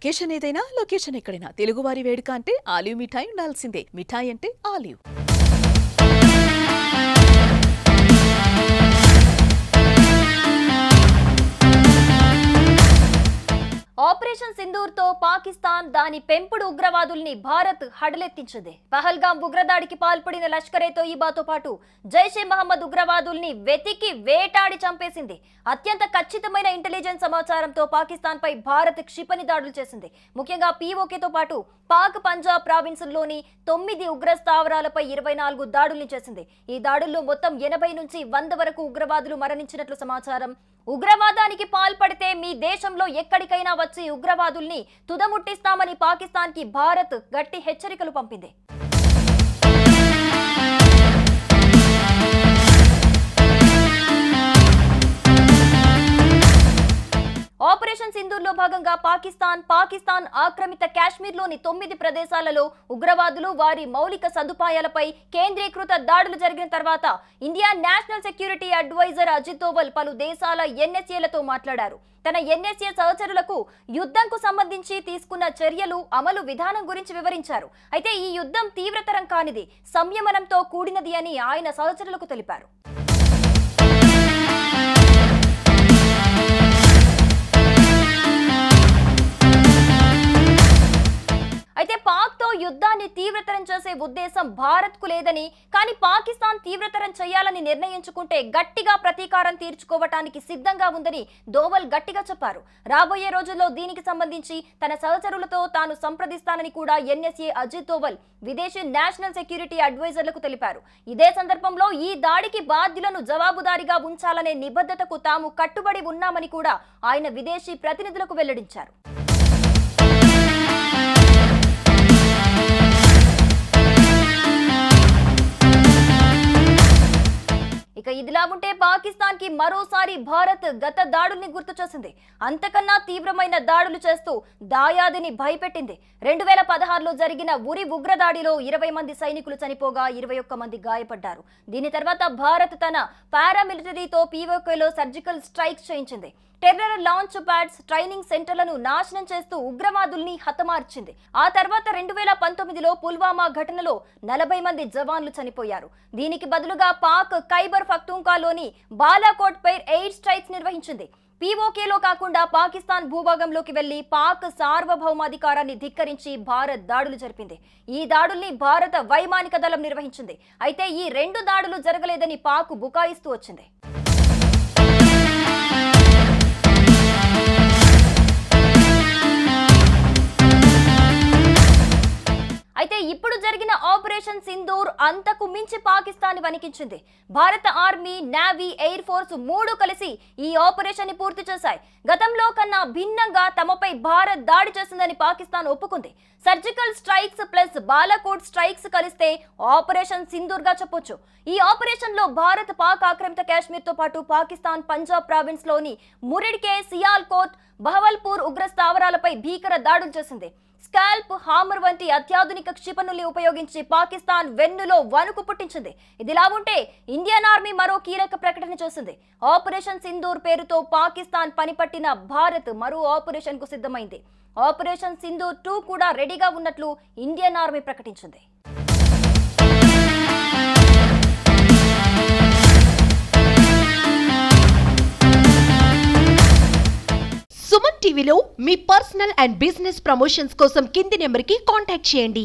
Occasion ఏదైనా location ఎక్కడైనా తెలుగువారి వేడుక అంటే ఆలివ్ మిఠాయి ఉండాల్సిందే. మిఠాయి అంటే ఆలివ్. ఆపరేషన్ సింధూర్ తో పాకిస్తాన్ దాని పెంపుడు ఉగ్రవాదుల్ని భారత్ హడలెత్తించింది. పహల్గాం ఉగ్రదాడికి పాల్పడిన లష్కరే తోయిబాతో పాటు జైషే మహమ్మద్ ఉగ్రవాదుల్ని వెతికి వేటాడి చంపేసింది. అత్యంత ఖచ్చితమైన ఇంటెలిజెన్స్ సమాచారంతో పాకిస్తాన్ పై భారత్ క్షిపణి దాడులు చేసింది. ముఖ్యంగా పీఓకేతో పాటు పాక్ పంజాబ్ ప్రావిన్సుల్లోని 9 ఉగ్ర స్థావరాలపై 24 దాడుల్ని చేసింది. ఈ దాడుల్లో మొత్తం 80 నుంచి 100 వరకు ఉగ్రవాదులు మరణించినట్లు సమాచారం. ఉగ్రవాదానికి పాల్పడితే మీ దేశంలో ఎక్కడికైనా వచ్చి ఉగ్రవాదుల్ని తుదముట్టిస్తామని పాకిస్తాన్ కి భారత్ గట్టి హెచ్చరికలు పంపింది. ఆపరేషన్ సింధూర్లో భాగంగా పాకిస్తాన్ ఆక్రమిత కాశ్మీర్లోని 9 ప్రదేశాలలో ఉగ్రవాదులు వారి మౌలిక సదుపాయాలపై కేంద్రీకృత దాడులు జరిగిన తర్వాత India national security adviser Ajit Doval పలు దేశాల ఎన్ఎస్ఏలతో మాట్లాడారు. తన ఎన్ఎస్ఏ సహచరులకు యుద్ధంకు సంబంధించి తీసుకున్న చర్యలు, అమలు విధానం గురించి వివరించారు. అయితే ఈ యుద్ధం తీవ్రతరం కానిది, సంయమనంతో కూడినది అని ఆయన సహచరులకు తెలిపారు. అయితే పాక్ తో యుద్ధాన్ని తీవ్రతరం చేసే ఉద్దేశం భారత్ కు లేదని, కానీ పాకిస్తాన్ తీవ్రతరం చేయాలని నిర్ణయించుకుంటే గట్టిగా ప్రతీకారం తీర్చుకోవటానికి సిద్ధంగా ఉందని దోవల్ గట్టిగా చెప్పారు. రాబోయే రోజుల్లో దీనికి సంబంధించి తన సహచరులతో తాను సంప్రదిస్తానని కూడా ఎన్ఎస్ఏ అజిత్ దోవల్ విదేశీ నేషనల్ సెక్యూరిటీ అడ్వైజర్లకు తెలిపారు. ఇదే సందర్భంలో ఈ దాడికి బాధ్యులను జవాబుదారీగా ఉంచాలనే నిబద్ధతకు తాము కట్టుబడి ఉన్నామని కూడా ఆయన విదేశీ ప్రతినిధులకు వెల్లడించారు. ఇక ఇదిలా ఉంటే పాకిస్తాన్ కి మరోసారి భారత్ గత దాడుల్ని గుర్తు చేసింది. అంతకన్నా తీవ్రమైన దాడులు చేస్తూ దాయాదిని భయపెట్టింది. 2016లో జరిగిన ఉరి ఉగ్రదాడిలో 20 మంది సైనికులు చనిపోగా 21 మంది గాయపడ్డారు. దీని తర్వాత భారత్ తన పారామిలిటరీతో పీఓకేలో సర్జికల్ స్ట్రైక్స్ చేయించింది. టెర్రర్ లాంచ్ ప్యాడ్స్, ట్రైనింగ్ సెంటర్లను నాశనం చేస్తూ ఉగ్రవాదుల్ని హతమార్చింది. ఆ తర్వాత 2019లో పుల్వామా ఘటనలో 40 మంది జవాన్లు చనిపోయారు. దీనికి బదులుగా పాక్ ఖైబర్ పఖ్తూన్ఖాలోని బాలాకోట్ పై ఎయిర్ స్ట్రైక్స్ నిర్వహించింది. పీఓకేలో కాకుండా పాకిస్తాన్ భూభాగంలోకి వెళ్లి పాక్ సార్వభౌమాధికారాన్ని ధిక్కరించి భారత్ దాడులు జరిపింది. ఈ దాడుల్ని భారత వైమానిక దళం నిర్వహించింది. అయితే ఈ 2 దాడులు జరగలేదని పాక్ బుకాయిస్తూ వచ్చింది. అయితే ఇప్పుడు జరిగిన ఆపరేషన్ సింధూర్ అంతకు మించి పాకిస్తాన్ వణికించింది. భారత ఆర్మీ, నేవీ, ఎయిర్ ఫోర్స్ 3 కలిసి ఈ ఆపరేషన్ ని పూర్తి చేశాయి. గతంలో కన్నా భిన్నంగా తమపై భారత్ దాడి చేసిందని పాకిస్తాన్ ఒప్పుకుంది. Surgical strikes plus Balakot strikes కలిస్తే ఆపరేషన్ సింధూర్ గా చెప్పొచ్చు. ఈ ఆపరేషన్ లో భారత్ పాక్ ఆక్రమిత కాశ్మీర్ తో పాటు పాకిస్తాన్ పంజాబ్ ప్రావిన్స్ లోని మురిడ్కే, సియాల్కోట్, బహవల్పూర్ ఉగ్ర స్థావరాలపై భీకర దాడులు చేసింది. స్కాల్ప్, హామర్ వంటి అత్యాధునిక క్షిపణుల్ని ఉపయోగించి పాకిస్తాన్ వెన్నులో వణుకు పుట్టించింది. ఇదిలా ఉంటే ఇండియన్ ఆర్మీ మరో కీలక ప్రకటన చేసింది. ఆపరేషన్ సింధూర్ పేరుతో పాకిస్తాన్ పనిపట్టిన భారత్ మరో ఆపరేషన్ కు సిద్ధమైంది. ఆపరేషన్ సింధూర్ 2 కూడా రెడీగా ఉన్నట్లు ఇండియన్ ఆర్మీ ప్రకటించింది. సుమన్ టీవీలో మీ పర్సనల్ అండ్ బిజినెస్ ప్రమోషన్స్ కోసం కింది నెంబర్కి కాంటాక్ట్ చేయండి.